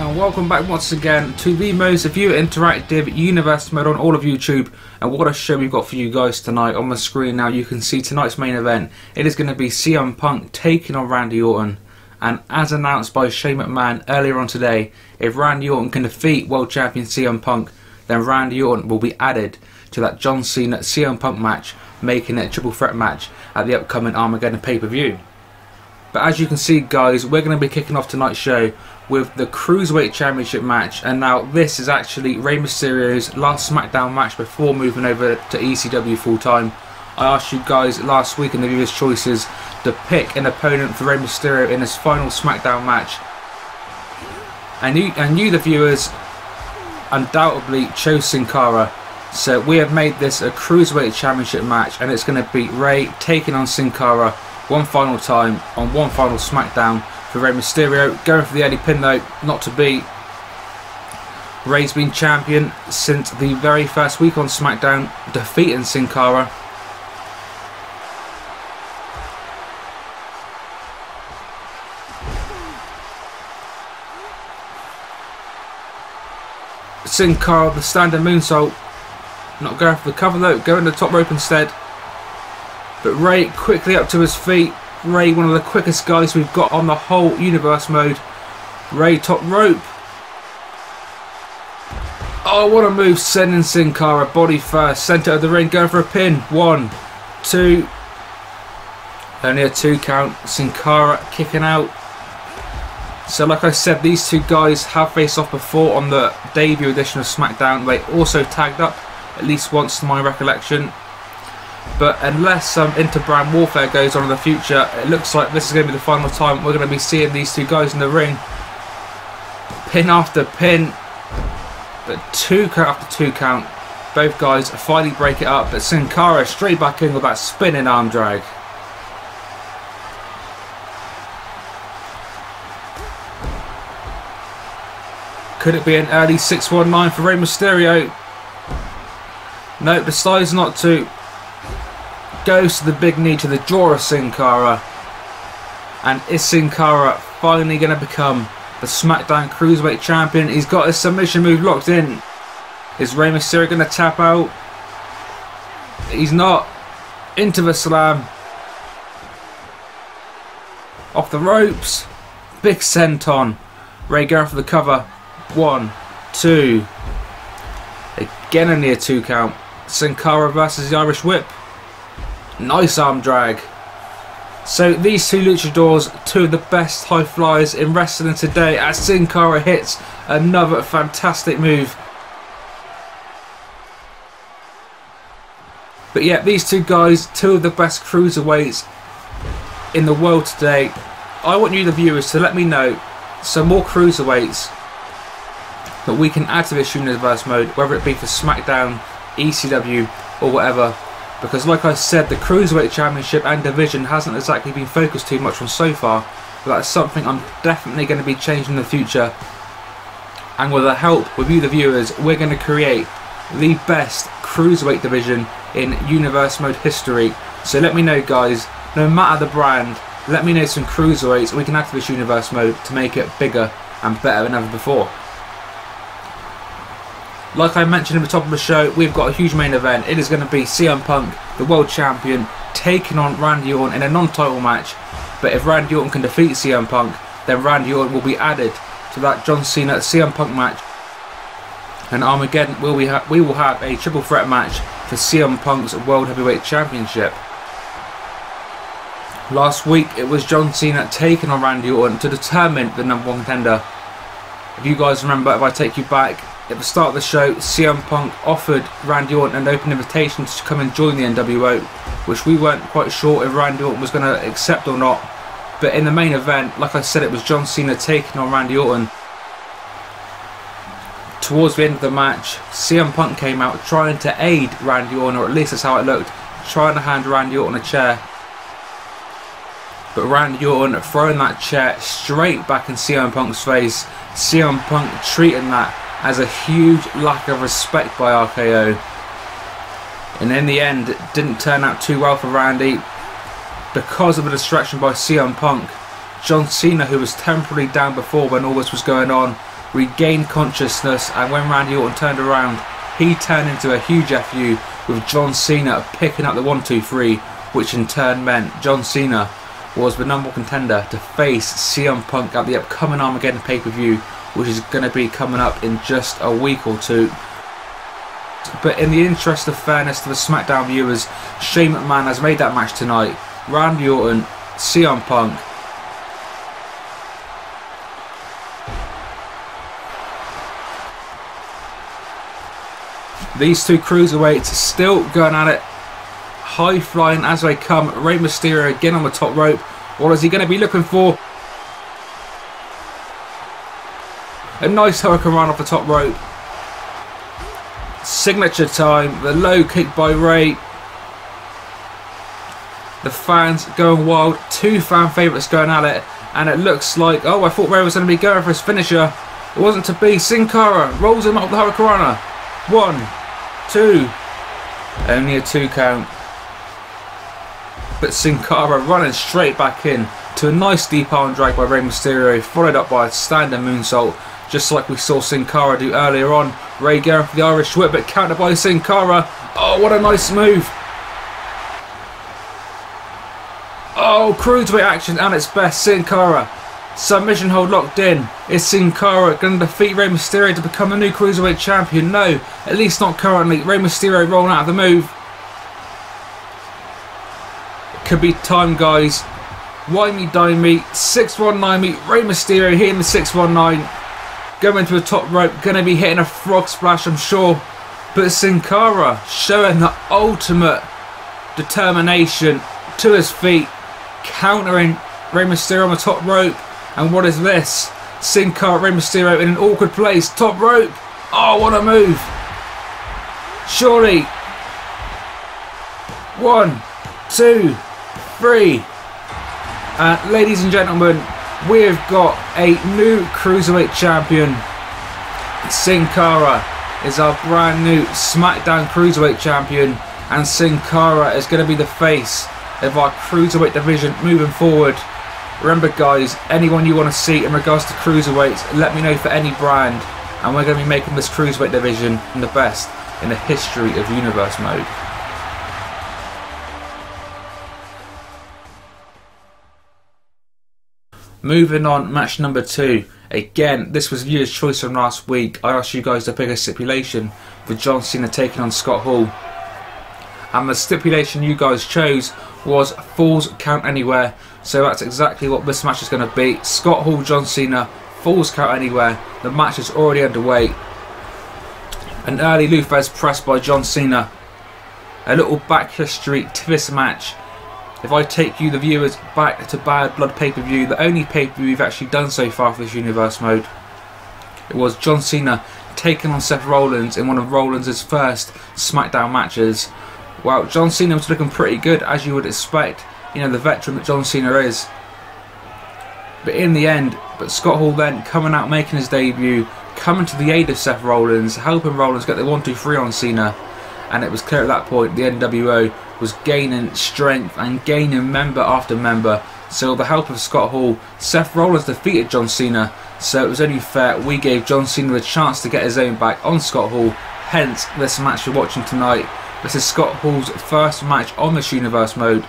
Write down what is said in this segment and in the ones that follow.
And welcome back once again to the most viewer interactive universe mode on all of YouTube. And what a show we've got for you guys tonight. On the screen now you can see tonight's main event. It is going to be CM Punk taking on Randy Orton. And as announced by Shane McMahon earlier on today, if Randy Orton can defeat World Champion CM Punk, then Randy Orton will be added to that John Cena CM Punk match, making it a triple threat match at the upcoming Armageddon pay-per-view. But as you can see guys, we're going to be kicking off tonight's show with the Cruiserweight Championship match. And now this is actually Rey Mysterio's last Smackdown match before moving over to ECW full time. I asked you guys last week in the viewers' choices to pick an opponent for Rey Mysterio in his final Smackdown match. And you the viewers undoubtedly chose Sin Cara. So we have made this a Cruiserweight Championship match, and it's going to be Rey taking on Sin Cara one final time on one final Smackdown for Rey Mysterio. Going for the early pin though, not to be. Rey's been champion since the very first week on Smackdown, defeating Sin Cara. Sin Cara, the standard moonsault. Not going for the cover though, going to the top rope instead. But Rey quickly up to his feet. Rey, one of the quickest guys we've got on the whole universe mode. Rey top rope. Oh, what a move, sending Sin Cara body first, centre of the ring, going for a pin. 1, 2. Only a 2 count. Sin Cara kicking out. So like I said, these two guys have faced off before on the debut edition of Smackdown. They also tagged up at least once to my recollection. But unless some inter-brand warfare goes on in the future, it looks like this is going to be the final time we're going to be seeing these two guys in the ring. Pin after pin. But 2 count after 2 count. Both guys finally break it up. But Sin Cara straight back in with that spinning arm drag. Could it be an early 619 for Rey Mysterio? No, decides not to. Goes to the big knee to the jaw of Sin Cara. And is Sin Cara finally going to become the Smackdown Cruiserweight Champion? He's got his submission move locked in. Is Rey Mysterio going to tap out? He's not. Into the slam. Off the ropes. Big senton. Rey going for the cover. 1, 2. Again a near 2 count. Sin Cara versus the Irish Whip. Nice arm drag. So these two luchadors, two of the best high flyers in wrestling today, as Sin Cara hits another fantastic move. But yeah, these two guys, two of the best cruiserweights in the world today. I want you the viewers to let me know some more cruiserweights that we can add to this universe mode, whether it be for Smackdown, ECW or whatever. Because like I said, the Cruiserweight Championship and division hasn't exactly been focused too much on so far. But that's something I'm definitely going to be changing in the future. And with the help with you the viewers, we're going to create the best Cruiserweight division in universe mode history. So let me know guys, no matter the brand, let me know some Cruiserweights we can add to this universe mode to make it bigger and better than ever before. Like I mentioned at the top of the show, we've got a huge main event. It is going to be CM Punk, the World Champion, taking on Randy Orton in a non-title match. But if Randy Orton can defeat CM Punk, then Randy Orton will be added to that John Cena CM Punk match. And Armageddon, we will have a triple threat match for CM Punk's World Heavyweight Championship. Last week, it was John Cena taking on Randy Orton to determine the #1 contender. If you guys remember, if I take you back, at the start of the show, CM Punk offered Randy Orton an open invitation to come and join the NWO, which we weren't quite sure if Randy Orton was going to accept or not. But in the main event, like I said, it was John Cena taking on Randy Orton. Towards the end of the match, CM Punk came out trying to aid Randy Orton, or at least that's how it looked, trying to hand Randy Orton a chair. But Randy Orton throwing that chair straight back in CM Punk's face. CM Punk treating that as a huge lack of respect by RKO. And in the end, it didn't turn out too well for Randy. Because of a distraction by CM Punk, John Cena, who was temporarily down before when all this was going on, regained consciousness, and when Randy Orton turned around, he turned into a huge FU with John Cena picking up the 1-2-3, which in turn meant John Cena was the #1 contender to face CM Punk at the upcoming Armageddon pay-per-view, which is going to be coming up in just a week or two. But in the interest of fairness to the Smackdown viewers, Shane McMahon has made that match tonight. Randy Orton, CM Punk. These two cruiserweights still going at it. High flying as they come. Rey Mysterio again on the top rope. What is he going to be looking for? A nice hurricanrana off the top rope. Signature time. The low kick by Rey. The fans going wild. Two fan favourites going at it. And it looks like, oh, I thought Rey was going to be going for his finisher. It wasn't to be. Sin Cara rolls him up the hurricanrana. 1, 2. Only a 2 count. But Sin Cara running straight back in to a nice deep arm drag by Rey Mysterio, followed up by a standing moonsault, just like we saw Sin Cara do earlier on. Rey going for the Irish whip, but countered by Sin Cara. Oh, what a nice move. Oh, cruiserweight action at its best. Sin Cara. Submission hold locked in. Is Sin Cara going to defeat Rey Mysterio to become a new Cruiserweight Champion? No, at least not currently. Rey Mysterio rolling out of the move. Could be time, guys. Wine me, dine me, 619 me. Rey Mysterio hitting the 619. Going to the top rope. Going to be hitting a frog splash, I'm sure. But Sin Cara showing the ultimate determination to his feet. Countering Rey Mysterio on the top rope. And what is this? Sin Cara, Rey Mysterio in an awkward place. Top rope. Oh, what a move. Surely. 1, 2, 3. Ladies and gentlemen, we've got a new Cruiserweight Champion. Sin Cara is our brand new Smackdown Cruiserweight Champion. And Sin Cara is going to be the face of our Cruiserweight division moving forward. Remember, guys, anyone you want to see in regards to Cruiserweights, let me know for any brand. And we're going to be making this Cruiserweight division the best in the history of Universe Mode. Moving on, match number 2. Again, this was viewers' choice from last week. I asked you guys to pick a stipulation for John Cena taking on Scott Hall. And the stipulation you guys chose was Falls Count Anywhere. So that's exactly what this match is going to be. Scott Hall, John Cena, Falls Count Anywhere. The match is already underway. An early Luthez press by John Cena. A little back history to this match. If I take you, the viewers, back to Bad Blood pay-per-view, the only pay-per-view we've actually done so far for this Universe Mode, it was John Cena taking on Seth Rollins in one of Rollins' first Smackdown matches. Well, John Cena was looking pretty good, as you would expect. You know, the veteran that John Cena is. But in the end, Scott Hall then coming out, making his debut, coming to the aid of Seth Rollins, helping Rollins get the 1-2-3 on Cena. And it was clear at that point the NWO was gaining strength and gaining member after member. So with the help of Scott Hall, Seth Rollins defeated John Cena. So it was only fair we gave John Cena the chance to get his own back on Scott Hall. Hence this match you're watching tonight. This is Scott Hall's first match on this Universe Mode.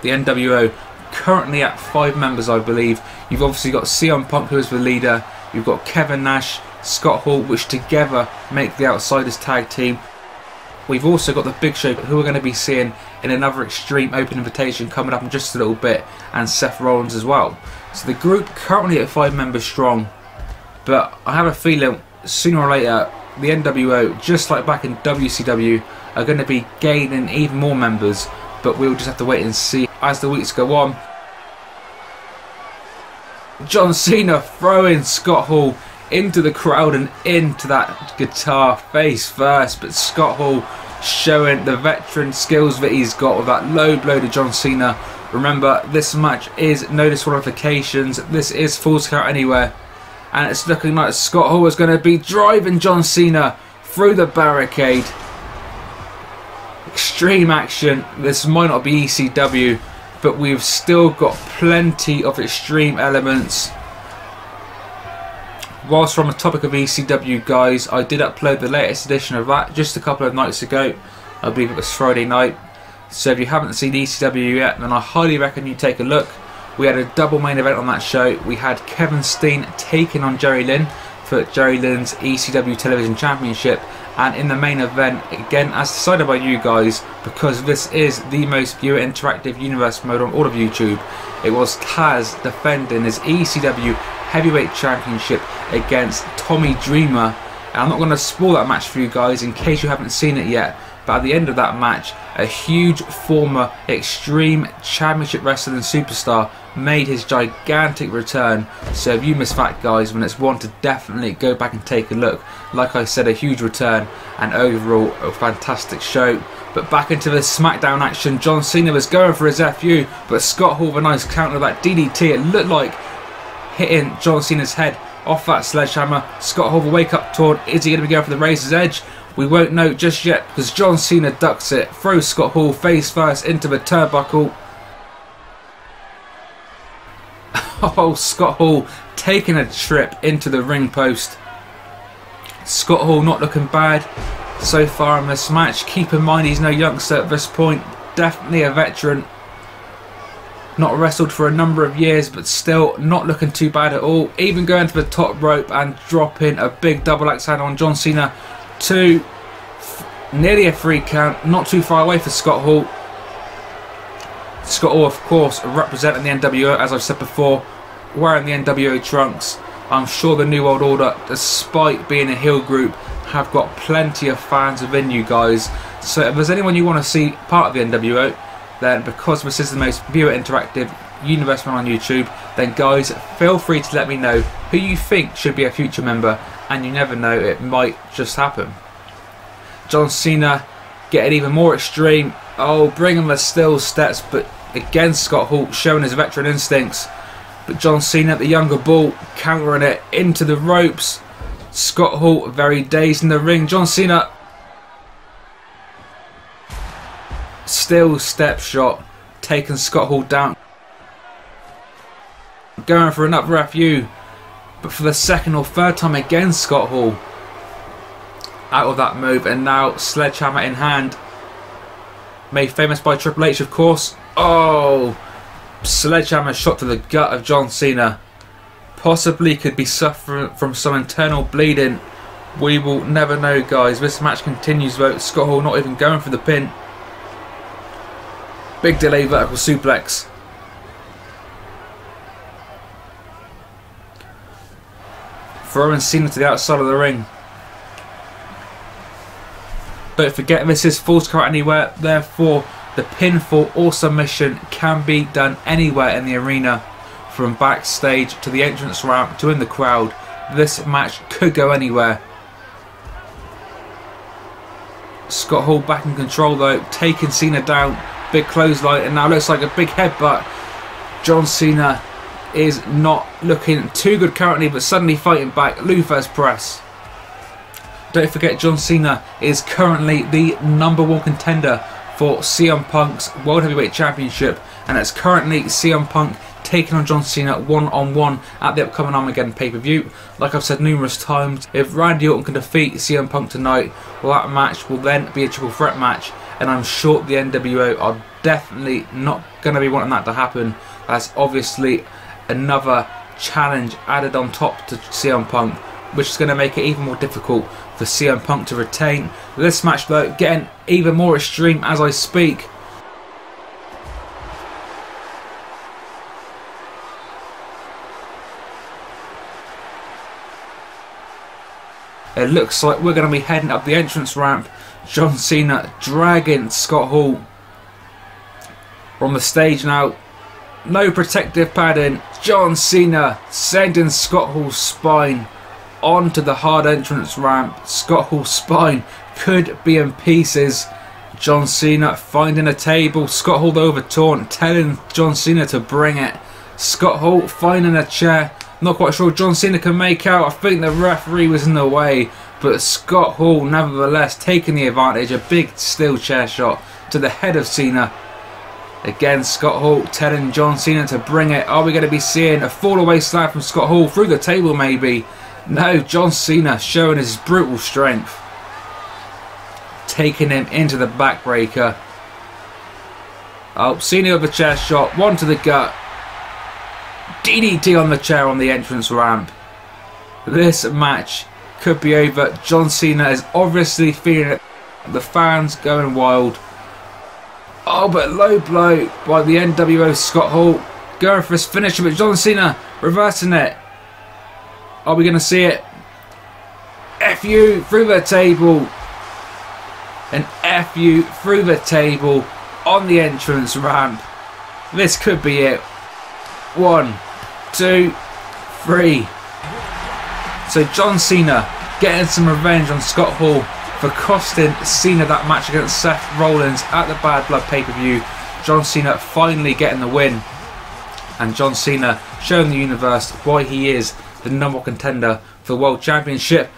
The NWO currently at 5 members, I believe. You've obviously got CM Punk, who is the leader. You've got Kevin Nash, Scott Hall, which together make the Outsiders tag team. We've also got the Big Show, who we're going to be seeing in another Extreme Open Invitation coming up in just a little bit, and Seth Rollins as well. So the group currently at 5 members strong, but I have a feeling sooner or later the NWO, just like back in WCW, are going to be gaining even more members, but we'll just have to wait and see as the weeks go on. John Cena throwing Scott Hall into the crowd and into that guitar face first, but Scott Hall showing the veteran skills that he's got with that low blow to John Cena. Remember, this match is no disqualifications. This is Falls Count Anywhere, and it's looking like Scott Hall is going to be driving John Cena through the barricade. Extreme action. This might not be ECW, but we've still got plenty of extreme elements. Whilst we're on the topic of ECW, guys, I did upload the latest edition of that just a couple of nights ago. I believe it was Friday night. So if you haven't seen ECW yet, then I highly recommend you take a look. We had a double main event on that show. We had Kevin Steen taking on Jerry Lynn for Jerry Lynn's ECW Television Championship. And in the main event, again, as decided by you guys, because this is the most viewer interactive universe mode on all of YouTube, it was Taz defending his ECW Heavyweight Championship against Tommy Dreamer. And I'm not going to spoil that match for you guys in case you haven't seen it yet, but at the end of that match, a huge former Extreme Championship Wrestling superstar made his gigantic return. So if you missed that, guys, when it's one to definitely go back and take a look. Like I said, a huge return and overall a fantastic show. But back into the Smackdown action, John Cena was going for his FU, but Scott Hall with a nice counter of that DDT. It looked like hitting John Cena's head off that sledgehammer. Scott Hall will wake up taunt. Is he going to be going for the razor's edge? We won't know just yet because John Cena ducks it, throws Scott Hall face first into the turnbuckle. Oh, Scott Hall taking a trip into the ring post. Scott Hall not looking bad so far in this match. Keep in mind he's no youngster at this point, definitely a veteran. Not wrestled for a number of years, but still not looking too bad at all. Even going to the top rope and dropping a big double axe handle on John Cena to nearly a 3 count. Not too far away for Scott Hall. Scott Hall, of course, representing the NWO, as I've said before, wearing the NWO trunks. I'm sure the New World Order, despite being a heel group, have got plenty of fans within you guys. So if there's anyone you want to see part of the NWO, then because this is the most viewer interactive universe on YouTube, then guys, feel free to let me know who you think should be a future member, and you never know, it might just happen. John Cena getting even more extreme. Oh, bringing the still steps, but again Scott Hall showing his veteran instincts. But John Cena, the younger bull, countering it into the ropes. Scott Hall very dazed in the ring. John Cena, still step shot, taking Scott Hall down. Going for another FU, but for the second or third time again, Scott Hall out of that move, and now sledgehammer in hand. Made famous by Triple H, of course. Oh, sledgehammer shot to the gut of John Cena. Possibly could be suffering from some internal bleeding. We will never know, guys. This match continues though. Scott Hall not even going for the pin. Big delay vertical suplex. Throwing Cena to the outside of the ring. Don't forget, this is Falls Count Anywhere, therefore the pinfall or submission can be done anywhere in the arena, from backstage to the entrance ramp to in the crowd. This match could go anywhere. Scott Hall back in control though, taking Cena down. Big clothesline, and now looks like a big headbutt. John Cena is not looking too good currently, but suddenly fighting back. Luther's press. Don't forget, John Cena is currently the #1 contender for CM Punk's World Heavyweight Championship, and it's currently CM Punk taking on John Cena one-on-one at the upcoming Armageddon pay-per-view. Like I've said numerous times, if Randy Orton can defeat CM Punk tonight, well, that match will then be a triple threat match, and I'm sure the NWO are definitely not going to be wanting that to happen. That's obviously another challenge added on top to CM Punk, which is going to make it even more difficult for CM Punk to retain. This match though getting even more extreme as I speak. It looks like we're going to be heading up the entrance ramp. John Cena dragging Scott Hall. We're on the stage now. No protective padding. John Cena sending Scott Hall's spine onto the hard entrance ramp. Scott Hall's spine could be in pieces. John Cena finding a table. Scott Hall over taunt, telling John Cena to bring it. Scott Hall finding a chair. Not quite sure John Cena can make out. I think the referee was in the way, but Scott Hall nevertheless taking the advantage. A big steel chair shot to the head of Cena. Again, Scott Hall telling John Cena to bring it. Are we going to be seeing a fall away slam from Scott Hall through the table maybe? No, John Cena showing his brutal strength. Taking him into the backbreaker. Oh, Cena with a chair shot. One to the gut. DDT on the chair on the entrance ramp. This match could be over. John Cena is obviously feeling it. The fans going wild. Oh, but low blow by the NWO Scott Hall. Going for his finisher, but John Cena reversing it. Are we going to see it? FU through the table. And FU through the table on the entrance ramp. This could be it. 1, 2, 3. So John Cena getting some revenge on Scott Hall for costing Cena that match against Seth Rollins at the Bad Blood pay-per-view. John Cena finally getting the win. And John Cena showing the universe why he is the #1 contender for the World Championship.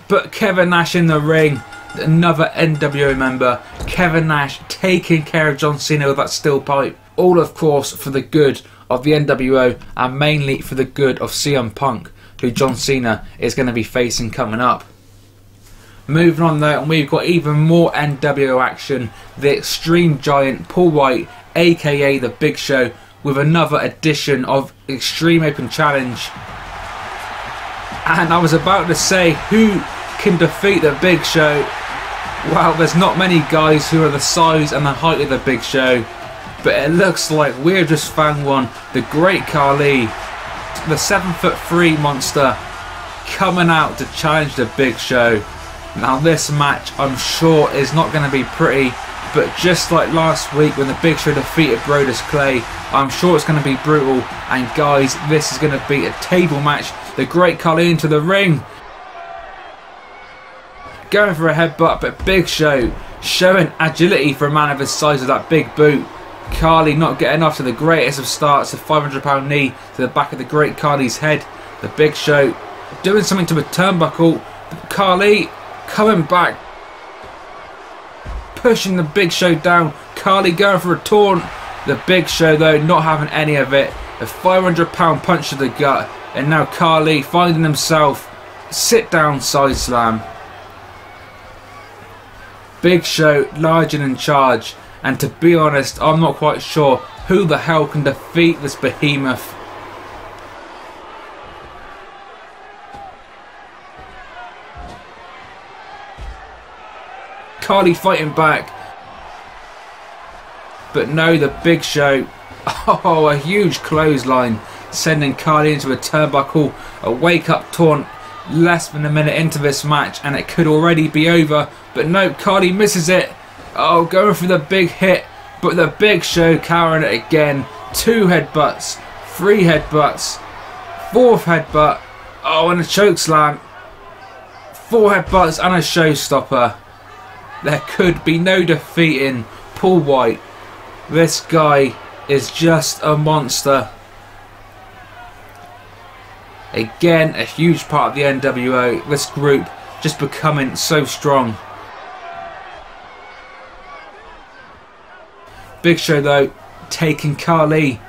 But Kevin Nash in the ring. Another NWO member. Kevin Nash taking care of John Cena with that steel pipe. All, of course, for the good of the NWO and mainly for the good of CM Punk, who John Cena is going to be facing coming up. Moving on though, and we've got even more NWO action. The Extreme Giant Paul White, aka The Big Show, with another edition of Extreme Open Challenge. And I was about to say, who can defeat The Big Show? Well, there's not many guys who are the size and the height of The Big Show, but it looks like we've just found one. The Great Khali, the 7'3" monster, coming out to challenge The Big Show. Now this match, I'm sure, is not going to be pretty, but just like last week when The Big Show defeated Brodus Clay, I'm sure it's going to be brutal. And guys, this is going to be a table match. The Great Khali into the ring, going for a headbutt, but Big Show showing agility for a man of his size with that big boot. Khali not getting off to the greatest of starts, a 500-pound knee to the back of the Great Khali's head. The Big Show doing something to a turnbuckle. Khali coming back, pushing The Big Show down. Khali going for a taunt. The Big Show though not having any of it. A 500-pound punch to the gut, and now Khali finding himself sit down side slam. Big Show large and in charge, and to be honest, I'm not quite sure who the hell can defeat this behemoth. Khali fighting back, but no, The Big Show, oh, a huge clothesline, sending Khali into a turnbuckle, a wake-up taunt. Less than a minute into this match and it could already be over, but no, Khali misses it. Oh, going for the big hit, but The Big Show carrying it again. 2 headbutts, 3 headbutts, 4th headbutt, oh, and a choke slam. 4 headbutts and a showstopper. There could be no defeating Paul White. This guy is just a monster. Again, a huge part of the NWO. This group just becoming so strong. Big Show though taking Khali,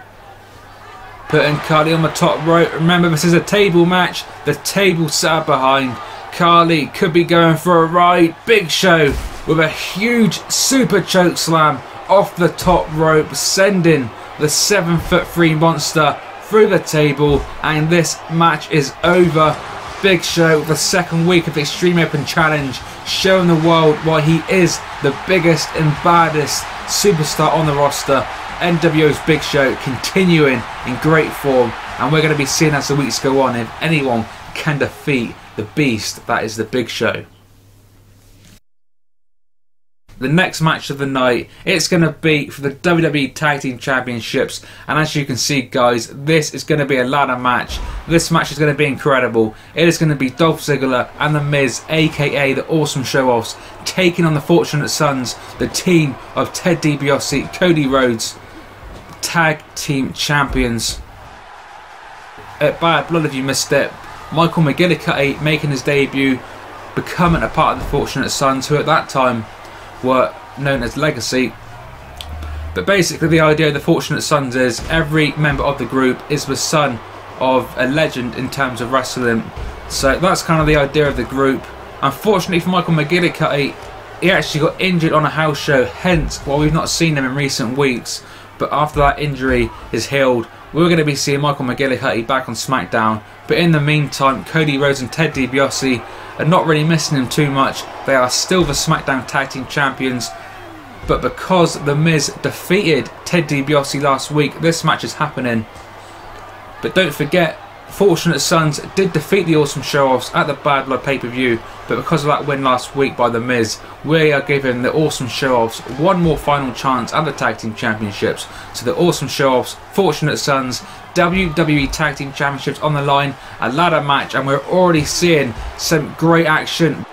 putting Khali on the top rope. Remember, this is a table match. The table sat behind. Khali could be going for a ride. Big Show with a huge super choke slam off the top rope, sending the 7'3" monster through the table, and this match is over. Big Show, the second week of the Extreme Open Challenge, showing the world why he is the biggest and baddest superstar on the roster. NWO's Big Show continuing in great form, and we're going to be seeing as the weeks go on if anyone can defeat the beast that is The Big Show. The next match of the night, it's going to be for the WWE Tag Team Championships, and as you can see guys, this is going to be a ladder match. This match is going to be incredible. It is going to be Dolph Ziggler and The Miz, aka the Awesome Showoffs, taking on the Fortunate Sons, the team of Ted DiBiase, Cody Rhodes, Tag Team Champions. At Bad Blood, if you missed it, Michael McGillicuddy making his debut, becoming a part of the Fortunate Sons, who at that time were known as Legacy. But basically the idea of the Fortunate Sons is every member of the group is the son of a legend in terms of wrestling. So that's kind of the idea of the group. Unfortunately for Michael McGillicuddy, he actually got injured on a house show, hence why we've not seen him in recent weeks. But after that injury is healed, we're going to be seeing Michael McGillicuddy back on Smackdown. But in the meantime, Cody Rhodes and Ted DiBiase are not really missing him too much. They are still the SmackDown Tag Team Champions. But because The Miz defeated Ted DiBiase last week, this match is happening. But don't forget, Fortunate Sons did defeat the Awesome Showoffs at the Bad Blood pay-per-view, but because of that win last week by The Miz, we are giving the Awesome Showoffs one more final chance at the Tag Team Championships. So the Awesome Showoffs, Fortunate Sons, WWE Tag Team Championships on the line, a ladder match, and we're already seeing some great action.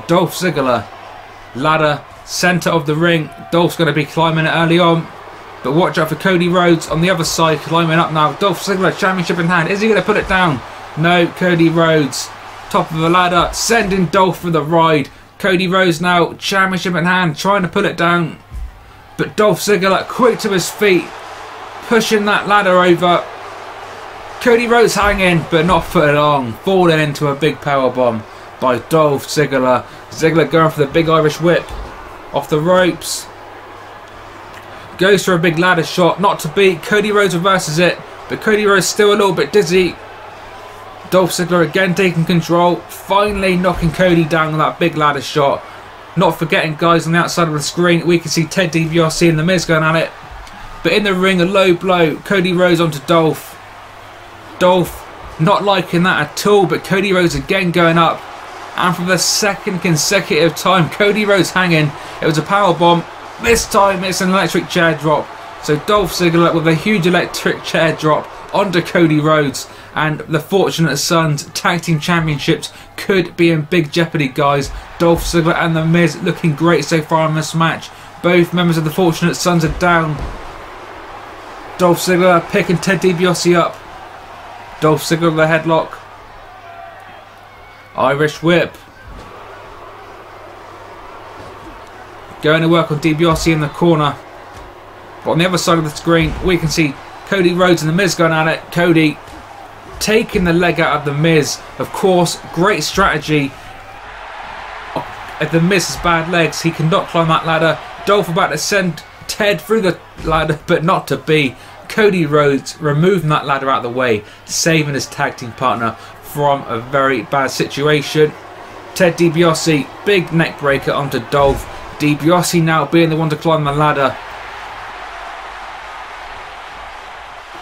Dolph Ziggler, ladder, centre of the ring. Dolph's going to be climbing it early on. But watch out for Cody Rhodes on the other side, climbing up now. Dolph Ziggler, championship in hand. Is he going to put it down? No, Cody Rhodes, top of the ladder, sending Dolph for the ride. Cody Rhodes now, championship in hand, trying to pull it down. But Dolph Ziggler, quick to his feet, pushing that ladder over. Cody Rhodes hanging, but not for long, falling into a big powerbomb by Dolph Ziggler. Ziggler going for the big Irish whip off the ropes. Goes for a big ladder shot, not to beat. Cody Rhodes reverses it, but Cody Rhodes still a little bit dizzy. Dolph Ziggler again taking control, finally knocking Cody down with that big ladder shot. Not forgetting, guys, on the outside of the screen, we can see Ted DiBiase and The Miz going at it. But in the ring, a low blow. Cody Rhodes onto Dolph. Dolph not liking that at all, but Cody Rhodes again going up. And for the second consecutive time, Cody Rhodes hanging. It was a powerbomb. This time it's an electric chair drop. So Dolph Ziggler with a huge electric chair drop onto Cody Rhodes. And the Fortunate Sons Tag Team Championships could be in big jeopardy, guys. Dolph Ziggler and The Miz looking great so far in this match. Both members of the Fortunate Sons are down. Dolph Ziggler picking Ted DiBiase up. Dolph Ziggler with a headlock. Irish whip. Going to work on DiBiase in the corner. But on the other side of the screen, we can see Cody Rhodes and The Miz going at it. Cody taking the leg out of The Miz. Of course, great strategy. If The Miz has bad legs, he cannot climb that ladder. Dolph about to send Ted through the ladder, but not to be. Cody Rhodes removing that ladder out of the way, saving his tag team partner from a very bad situation. Ted DiBiase, big neck breaker onto Dolph. DiBiase now being the one to climb the ladder.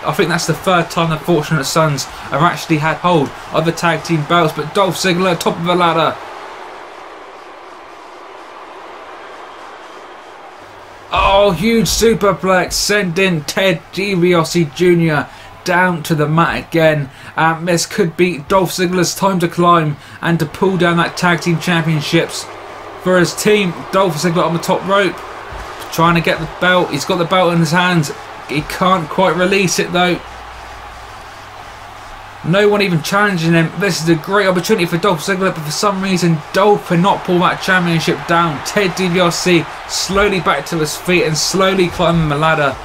I think that's the third time the Fortunate Sons have actually had hold of the tag team belts, but Dolph Ziggler top of the ladder. Oh, huge superplex sending Ted DiBiase Jr. down to the mat again. And this could be Dolph Ziggler's time to climb and to pull down that tag team championships for his team. Dolph Ziggler on the top rope, trying to get the belt. He's got the belt in his hands. He can't quite release it though. No one even challenging him. This is a great opportunity for Dolph Ziggler, but for some reason Dolph cannot pull that championship down. Ted DiBiase slowly back to his feet and slowly climbing the ladder.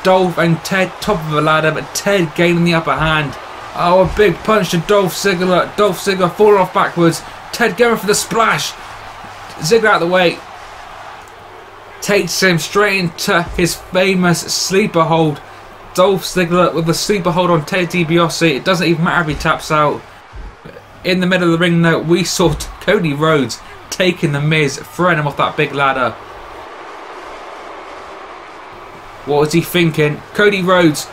Dolph and Ted top of the ladder, but Ted gaining the upper hand. Oh, a big punch to Dolph Ziggler. Dolph Ziggler falling off backwards. Ted going for the splash. Ziggler out of the way. Takes him straight into his famous sleeper hold. Dolph Ziggler with the sleeper hold on Ted DiBiase. It doesn't even matter if he taps out. In the middle of the ring though, we saw Cody Rhodes taking The Miz, throwing him off that big ladder. What was he thinking? Cody Rhodes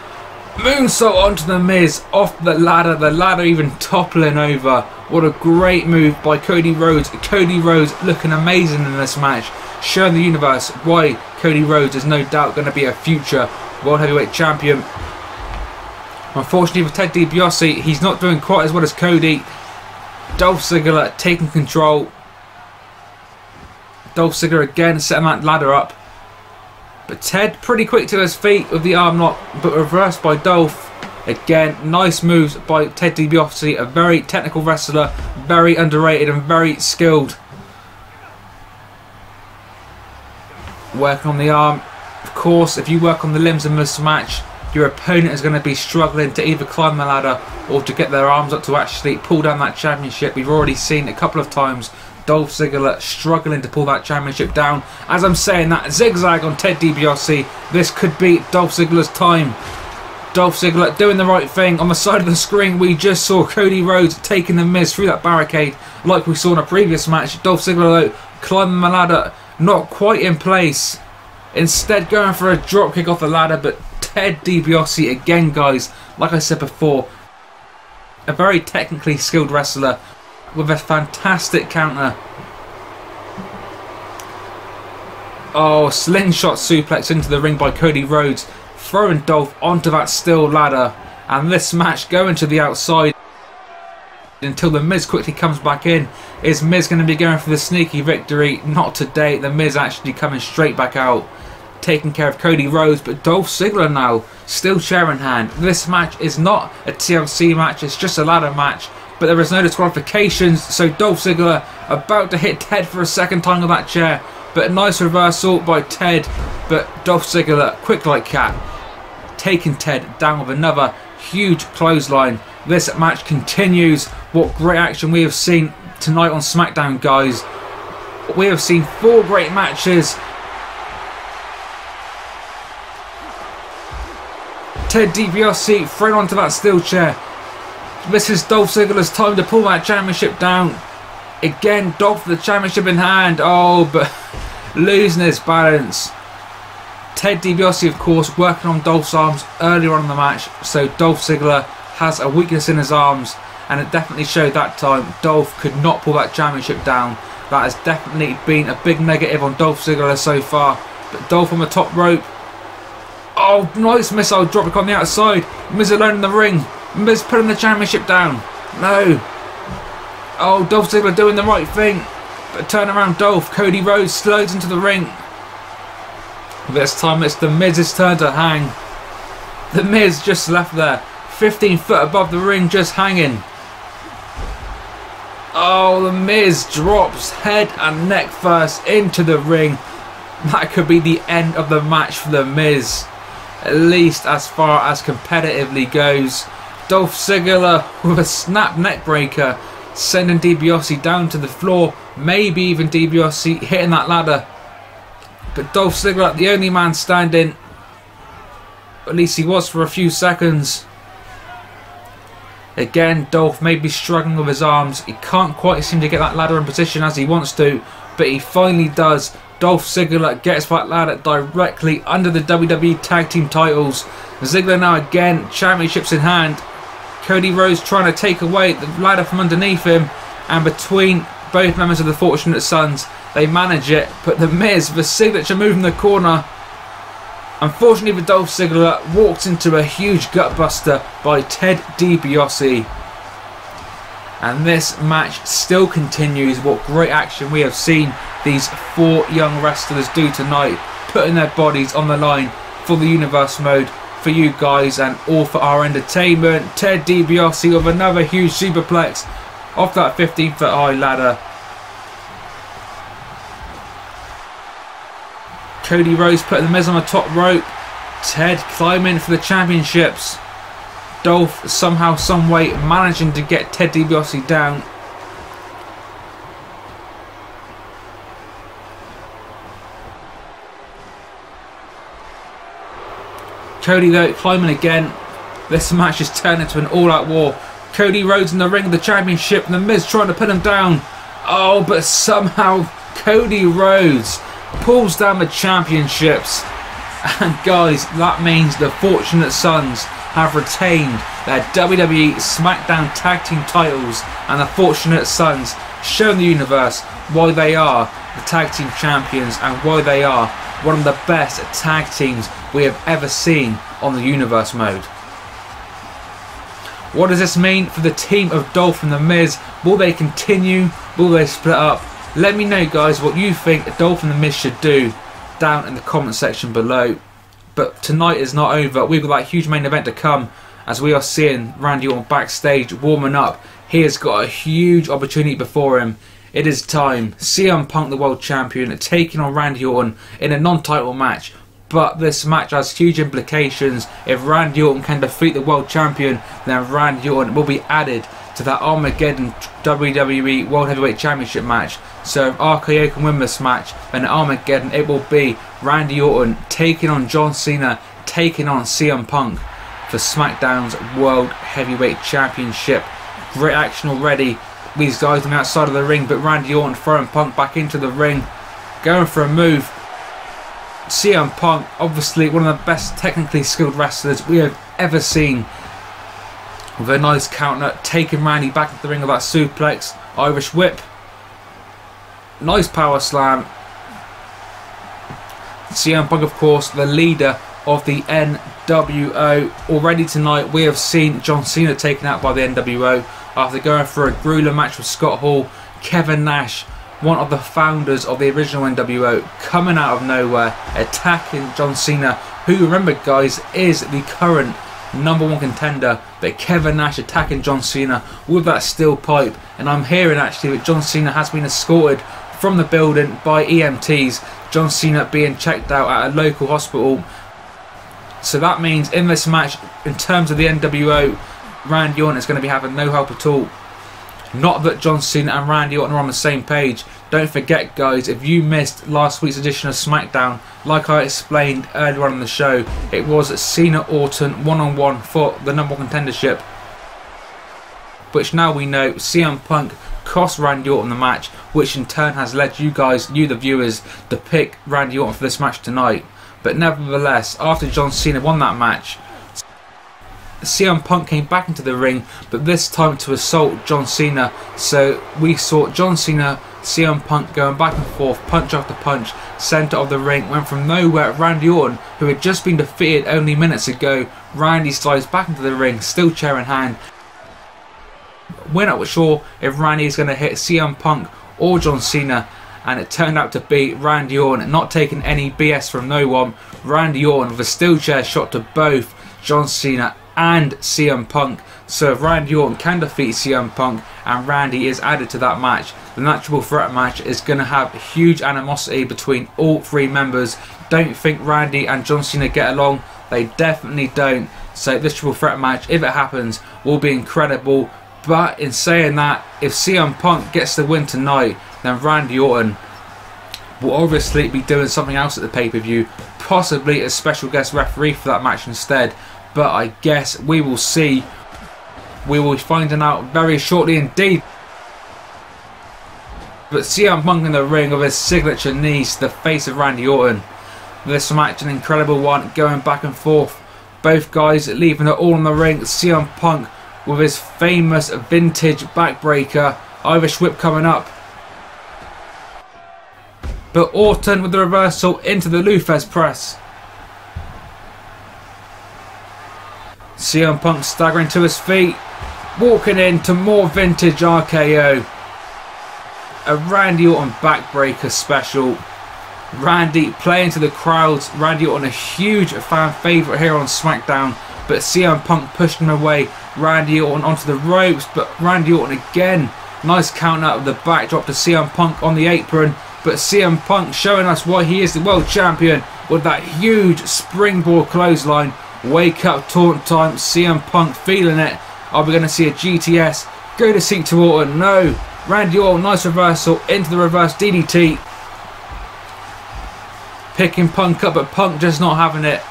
moonsault onto The Miz, off the ladder even toppling over. What a great move by Cody Rhodes. Cody Rhodes looking amazing in this match, showing the universe why Cody Rhodes is no doubt going to be a future World Heavyweight Champion. Unfortunately for Ted DiBiase, he's not doing quite as well as Cody. Dolph Ziggler taking control. Dolph Ziggler again setting that ladder up. But Ted pretty quick to his feet with the arm lock, but reversed by Dolph. Again, nice moves by Ted DiBiase, a very technical wrestler, very underrated and very skilled. Working on the arm. Of course, if you work on the limbs in this match, your opponent is going to be struggling to either climb the ladder or to get their arms up to actually pull down that championship. We've already seen a couple of times Dolph Ziggler struggling to pull that championship down. As I'm saying that, zigzag on Ted DiBiase. This could be Dolph Ziggler's time. Dolph Ziggler doing the right thing. On the side of the screen, we just saw Cody Rhodes taking the Miz through that barricade like we saw in a previous match. Dolph Ziggler, though, climbing the ladder, not quite in place. Instead, going for a dropkick off the ladder, but Ted DiBiase, again, guys, like I said before, a very technically skilled wrestler with a fantastic counter. Oh, slingshot suplex into the ring by Cody Rhodes, throwing Dolph onto that steel ladder, and this match going to the outside until the Miz quickly comes back in. Is Miz going to be going for the sneaky victory? Not today. The Miz actually coming straight back out, taking care of Cody Rhodes, but Dolph Ziggler now, still chair in hand. This match is not a TLC match, it's just a ladder match, but there is no disqualifications, so Dolph Ziggler about to hit Ted for a second time on that chair, but a nice reversal by Ted, but Dolph Ziggler, quick like cat, taking Ted down with another huge clothesline. This match continues. What great action we have seen tonight on Smackdown, guys. We have seen 4 great matches. Ted DiBiase thrown onto that steel chair. This is Dolph Ziggler's time to pull that championship down. Again, Dolph with the championship in hand. Oh, but losing his balance. Ted DiBiase, of course, working on Dolph's arms earlier on in the match, so Dolph Ziggler has a weakness in his arms, and it definitely showed that time. Dolph could not pull that championship down. That has definitely been a big negative on Dolph Ziggler so far. But Dolph on the top rope. Oh, nice missile dropkick on the outside. Miz alone in the ring. Miz putting the championship down. No. Oh, Dolph Ziggler doing the right thing. But turn around Dolph. Cody Rhodes slides into the ring. This time it's the Miz's turn to hang. The Miz just left there. 15 foot above the ring, just hanging. Oh, the Miz drops head and neck first into the ring. That could be the end of the match for the Miz, at least as far as competitively goes. Dolph Ziggler with a snap neck breaker, sending DiBiase down to the floor. Maybe even DiBiase hitting that ladder. But Dolph Ziggler, the only man standing. At least he was for a few seconds. Again, Dolph may be struggling with his arms. He can't quite seem to get that ladder in position as he wants to, but he finally does. Dolph Ziggler gets that ladder directly under the WWE Tag Team Titles. Ziggler now again, championships in hand. Cody Rhodes trying to take away the ladder from underneath him, and between both members of the Fortunate Sons, they manage it. But the Miz, the signature move in the corner, unfortunately for Dolph Ziggler, walks into a huge gutbuster by Ted DiBiase. And this match still continues. What great action we have seen these 4 young wrestlers do tonight, putting their bodies on the line for the Universe mode, for you guys and all for our entertainment. Ted DiBiase with another huge superplex off that 15-foot high ladder. Cody Rhodes putting the Miz on the top rope. Ted climbing for the championships. Dolph somehow, someway managing to get Ted DiBiase down. Cody though climbing again. This match is turned into an all-out war. Cody Rhodes in the ring of the championship, and the Miz trying to put him down. Oh, but somehow Cody Rhodes pulls down the championships. And guys, that means the Fortunate Sons have retained their WWE Smackdown Tag Team Titles, and the Fortunate Sons showing the universe why they are the Tag Team Champions and why they are one of the best tag teams we have ever seen on the Universe mode. What does this mean for the team of Dolph and The Miz? Will they continue? Will they split up? Let me know, guys, what you think Dolph and The Miz should do down in the comment section below. But tonight is not over. We've got that huge main event to come, as we are seeing Randy Orton backstage warming up. He has got a huge opportunity before him. It is time. CM Punk, the World Champion, taking on Randy Orton in a non-title match. but this match has huge implications. If Randy Orton can defeat the world champion, then Randy Orton will be added to that Armageddon WWE World Heavyweight Championship match. So if RKO can win this match, then at Armageddon it will be Randy Orton taking on John Cena, taking on CM Punk for SmackDown's World Heavyweight Championship. Great action already. These guys on the outside of the ring, but Randy Orton throwing Punk back into the ring, going for a move. CM Punk, obviously one of the best technically skilled wrestlers we have ever seen, with a nice counter, taking Randy back into the ring with that suplex, Irish whip, nice power slam. CM Punk, of course, the leader of the NWO. Already tonight we have seen John Cena taken out by the NWO after going for a grueling match with Scott Hall. Kevin Nash, one of the founders of the original NWO, coming out of nowhere, attacking John Cena, who, remember guys, is the current #1 contender. But Kevin Nash attacking John Cena with that steel pipe, and I'm hearing actually that John Cena has been escorted from the building by EMTs. John Cena being checked out at a local hospital. So that means in this match, in terms of the NWO, Randy Orton is going to be having no help at all. Not that John Cena and Randy Orton are on the same page. Don't forget guys, if you missed last week's edition of Smackdown, like I explained earlier on in the show, it was Cena Orton one-on-one for the #1 contendership, which now we know CM Punk cost Randy Orton the match, which in turn has led you guys, you the viewers, to pick Randy Orton for this match tonight. But nevertheless, after John Cena won that match, CM Punk came back into the ring, but this time to assault John Cena. So we saw John Cena, CM Punk going back and forth, punch after punch, centre of the ring. Went from nowhere, Randy Orton, who had just been defeated only minutes ago. Randy slides back into the ring, steel chair in hand. We're not sure if Randy is going to hit CM Punk or John Cena, and it turned out to be Randy Orton, not taking any BS from no one. Randy Orton with a steel chair shot to both John Cena and CM Punk. So if Randy Orton can defeat CM Punk and Randy is added to that match, the triple threat match is going to have huge animosity between all three members. Don't think Randy and John Cena get along, they definitely don't. So this triple threat match, if it happens, will be incredible. But in saying that, if CM Punk gets the win tonight, then Randy Orton will obviously be doing something else at the pay-per-view, possibly a special guest referee for that match instead. But I guess we will see. We will be finding out very shortly indeed. But CM Punk in the ring with his signature knees to the face of Randy Orton. This match an incredible one, going back and forth. Both guys leaving it all in the ring. CM Punk with his famous vintage backbreaker, Irish whip coming up. But Orton with the reversal into the Lufez press. CM Punk staggering to his feet, walking into more vintage RKO. A Randy Orton backbreaker special. Randy playing to the crowds. Randy Orton a huge fan favourite here on SmackDown, but CM Punk pushed him away. Randy Orton onto the ropes, but Randy Orton again. Nice count out of the backdrop to CM Punk on the apron, but CM Punk showing us why he is the world champion with that huge springboard clothesline. Wake up taunt time, CM Punk feeling it. Are we going to see a GTS? Go to seek to Orton, no. Randy Orton, nice reversal into the reverse DDT. Picking Punk up, but Punk just not having it.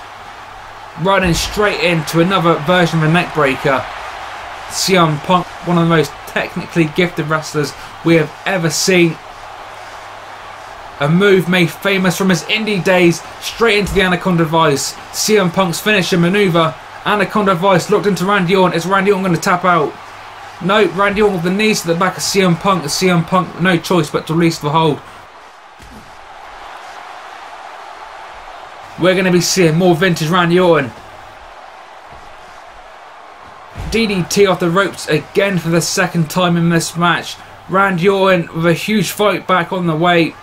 Running straight into another version of a neck breaker. CM Punk, one of the most technically gifted wrestlers we have ever seen. A move made famous from his indie days, straight into the Anaconda Vice. CM Punk's finishing maneuver. Anaconda Vice looked into Randy Orton. Is Randy Orton going to tap out? No, Randy Orton with the knees to the back of CM Punk. CM Punk no choice but to release the hold. We're going to be seeing more vintage Randy Orton. DDT off the ropes again for the second time in this match. Randy Orton with a huge fight back on the way.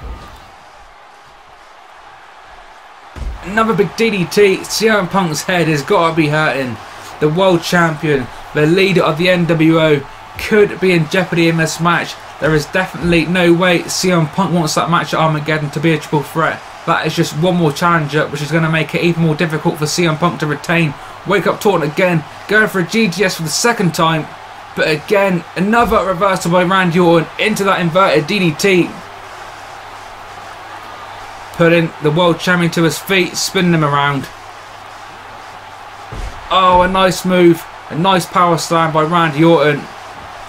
Another big DDT. CM Punk's head has got to be hurting. The world champion, the leader of the NWO, could be in jeopardy in this match. There is definitely no way CM Punk wants that match at Armageddon to be a triple threat. that is just one more challenger, which is going to make it even more difficult for CM Punk to retain. Wake up Orton again, going for a GTS for the second time. But again, another reversal by Randy Orton into that inverted DDT. Putting the world champion to his feet, spinning him around. Oh, a nice move. A nice power slam by Randy Orton.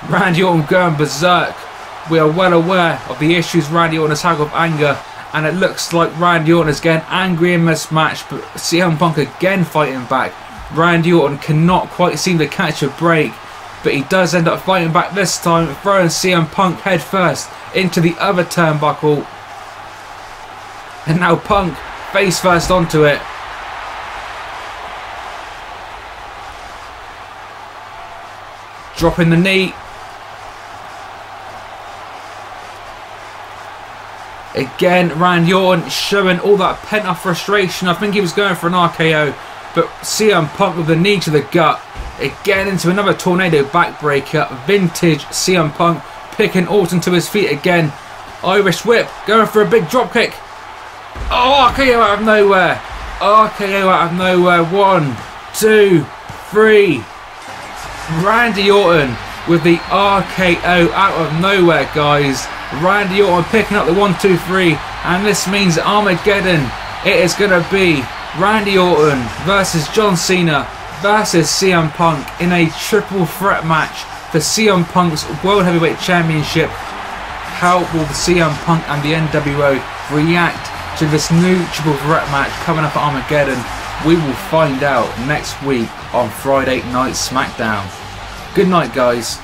Randy Orton going berserk. We are well aware of the issues Randy Orton has had with anger. And it looks like Randy Orton is getting angry in this match. But CM Punk again fighting back. Randy Orton cannot quite seem to catch a break. But he does end up fighting back this time. Throwing CM Punk head first into the other turnbuckle. And now Punk face first onto it. Dropping the knee. Again, Randy Orton showing all that pent-up frustration. I think he was going for an RKO. But CM Punk with the knee to the gut. Again into another tornado backbreaker. Vintage CM Punk picking Orton to his feet again. Irish whip. Going for a big dropkick. Oh, RKO out of nowhere. RKO out of nowhere. 1, 2, 3. Randy Orton with the RKO out of nowhere, guys. Randy Orton picking up the 1, 2, 3. And this means Armageddon. It is going to be Randy Orton versus John Cena versus CM Punk in a triple threat match for CM Punk's World Heavyweight Championship. How will the CM Punk and the NWO react to this new triple threat match coming up at Armageddon? We will find out next week on Friday Night Smackdown. Good night, guys.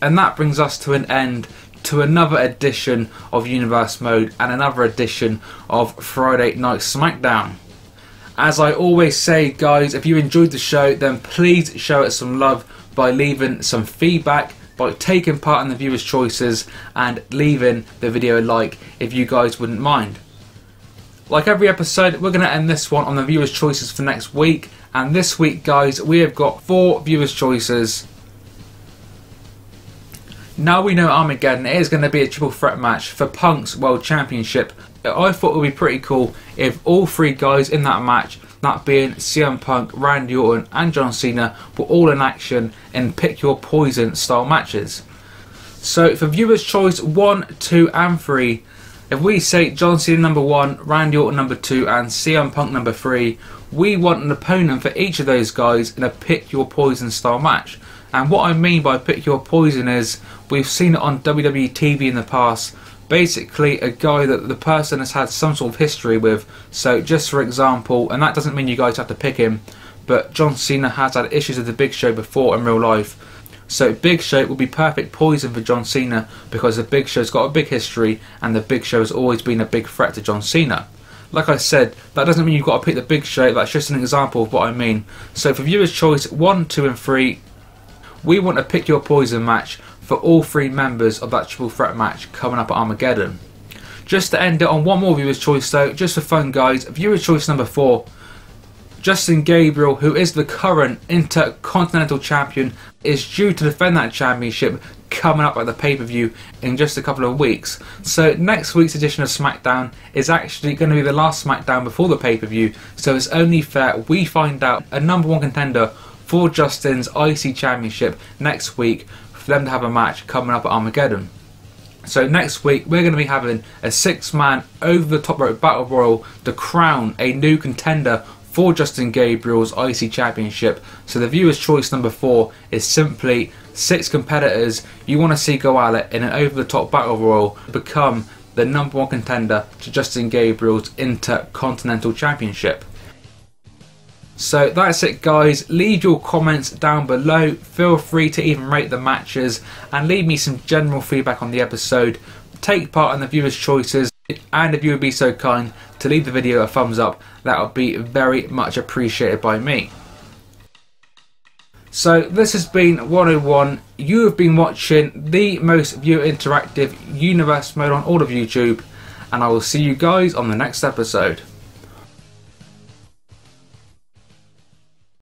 And that brings us to an end to another edition of Universe Mode and another edition of Friday Night Smackdown. As I always say, guys, if you enjoyed the show, then please show it some love by leaving some feedback, by taking part in the viewers' choices, and leaving the video a like if you guys wouldn't mind. Like every episode, we're going to end this one on the viewers' choices for next week. And this week, guys, we have got 4 viewers' choices. Now we know Armageddon is going to be a triple threat match for Punk's World Championship. I thought it would be pretty cool if all 3 guys in that match, that being CM Punk, Randy Orton and John Cena, were all in action in pick your poison style matches. So for viewers' choice 1, 2 and 3, if we say John Cena number 1, Randy Orton number 2 and CM Punk number 3, we want an opponent for each of those guys in a pick your poison style match. And what I mean by pick your poison is, we've seen it on WWE TV in the past. Basically a guy that the person has had some sort of history with. So just for example, and that doesn't mean you guys have to pick him, but John Cena has had issues with the Big Show before in real life. So Big Show will be perfect poison for John Cena because the Big Show's got a big history and the Big Show has always been a big threat to John Cena. Like I said, that doesn't mean you've got to pick the Big Show, that's just an example of what I mean. So for viewers' choice 1, 2 and 3, we want to pick your poison match for all 3 members of that triple threat match coming up at Armageddon. Just to end it on one more viewer's choice though, just for fun guys, viewer's choice number 4, Justin Gabriel, who is the current Intercontinental Champion, is due to defend that championship coming up at the pay-per-view in just a couple of weeks. So next week's edition of Smackdown is actually going to be the last Smackdown before the pay-per-view, so it's only fair we find out a number 1 contender for Justin's IC Championship next week for them to have a match coming up at Armageddon. So next week we're going to be having a 6-man over the top rope battle royal to crown a new contender for Justin Gabriel's IC Championship. So the viewer's choice number 4 is simply 6 competitors you want to see go at it in an over the top battle royal to become the number 1 contender to Justin Gabriel's Intercontinental Championship. So that's it guys, leave your comments down below, feel free to even rate the matches and leave me some general feedback on the episode, take part in the viewers' choices, and if you would be so kind to leave the video a thumbs up, that would be very much appreciated by me. So this has been 101, you have been watching the most viewer interactive universe mode on all of YouTube, and I will see you guys on the next episode.